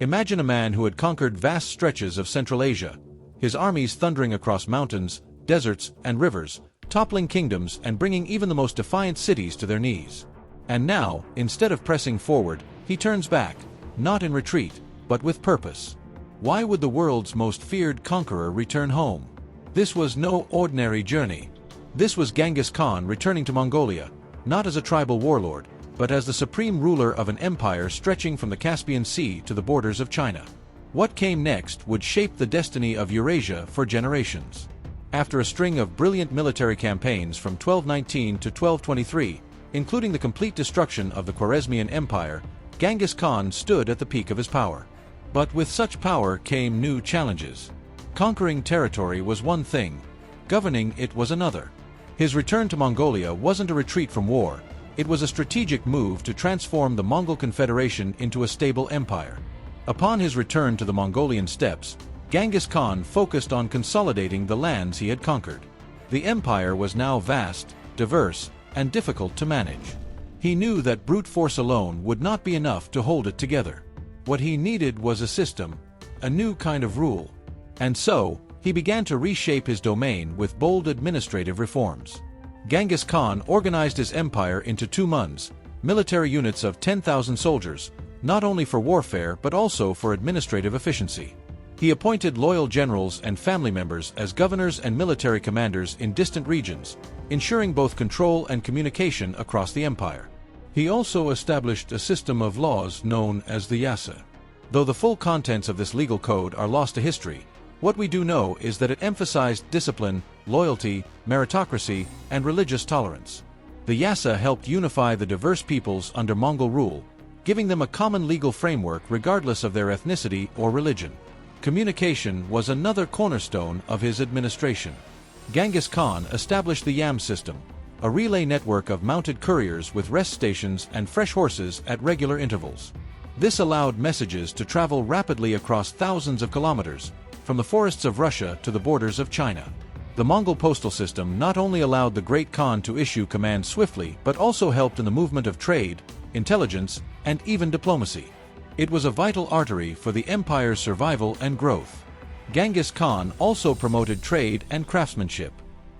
Imagine a man who had conquered vast stretches of Central Asia, his armies thundering across mountains, deserts, and rivers, toppling kingdoms and bringing even the most defiant cities to their knees. And now, instead of pressing forward, he turns back, not in retreat, but with purpose. Why would the world's most feared conqueror return home? This was no ordinary journey. This was Genghis Khan returning to Mongolia, not as a tribal warlord, but as the supreme ruler of an empire stretching from the Caspian Sea to the borders of China. What came next would shape the destiny of Eurasia for generations. After a string of brilliant military campaigns from 1219 to 1223, including the complete destruction of the Khwarezmian Empire, Genghis Khan stood at the peak of his power. But with such power came new challenges. Conquering territory was one thing, governing it was another. His return to Mongolia wasn't a retreat from war, it was a strategic move to transform the Mongol Confederation into a stable empire. Upon his return to the Mongolian steppes, Genghis Khan focused on consolidating the lands he had conquered. The empire was now vast, diverse, and difficult to manage. He knew that brute force alone would not be enough to hold it together. What he needed was a system, a new kind of rule. And so, he began to reshape his domain with bold administrative reforms. Genghis Khan organized his empire into two muns, military units of 10,000 soldiers, not only for warfare but also for administrative efficiency. He appointed loyal generals and family members as governors and military commanders in distant regions, ensuring both control and communication across the empire. He also established a system of laws known as the Yassa. Though the full contents of this legal code are lost to history, what we do know is that it emphasized discipline, loyalty, meritocracy, and religious tolerance. The Yassa helped unify the diverse peoples under Mongol rule, giving them a common legal framework regardless of their ethnicity or religion. Communication was another cornerstone of his administration. Genghis Khan established the Yam system, a relay network of mounted couriers with rest stations and fresh horses at regular intervals. This allowed messages to travel rapidly across thousands of kilometers, from the forests of Russia to the borders of China. The Mongol postal system not only allowed the Great Khan to issue commands swiftly but also helped in the movement of trade, intelligence, and even diplomacy. It was a vital artery for the empire's survival and growth. Genghis Khan also promoted trade and craftsmanship.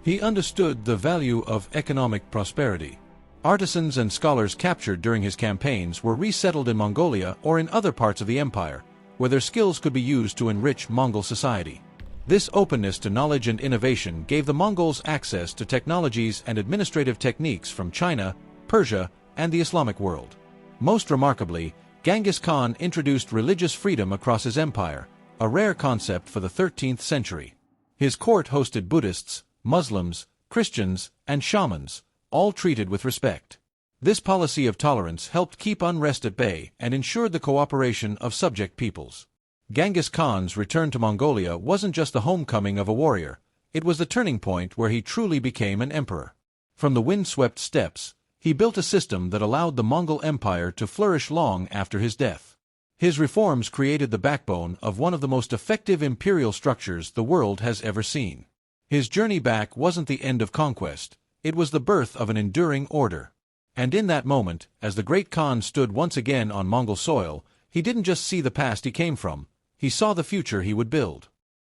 He understood the value of economic prosperity. Artisans and scholars captured during his campaigns were resettled in Mongolia or in other parts of the empire, where their skills could be used to enrich Mongol society. This openness to knowledge and innovation gave the Mongols access to technologies and administrative techniques from China, Persia, and the Islamic world. Most remarkably, Genghis Khan introduced religious freedom across his empire, a rare concept for the 13th century. His court hosted Buddhists, Muslims, Christians, and shamans, all treated with respect. This policy of tolerance helped keep unrest at bay and ensured the cooperation of subject peoples. Genghis Khan's return to Mongolia wasn't just the homecoming of a warrior, it was the turning point where he truly became an emperor. From the wind-swept steppes, he built a system that allowed the Mongol Empire to flourish long after his death. His reforms created the backbone of one of the most effective imperial structures the world has ever seen. His journey back wasn't the end of conquest, it was the birth of an enduring order. And in that moment, as the Great Khan stood once again on Mongol soil, he didn't just see the past he came from, he saw the future he would build.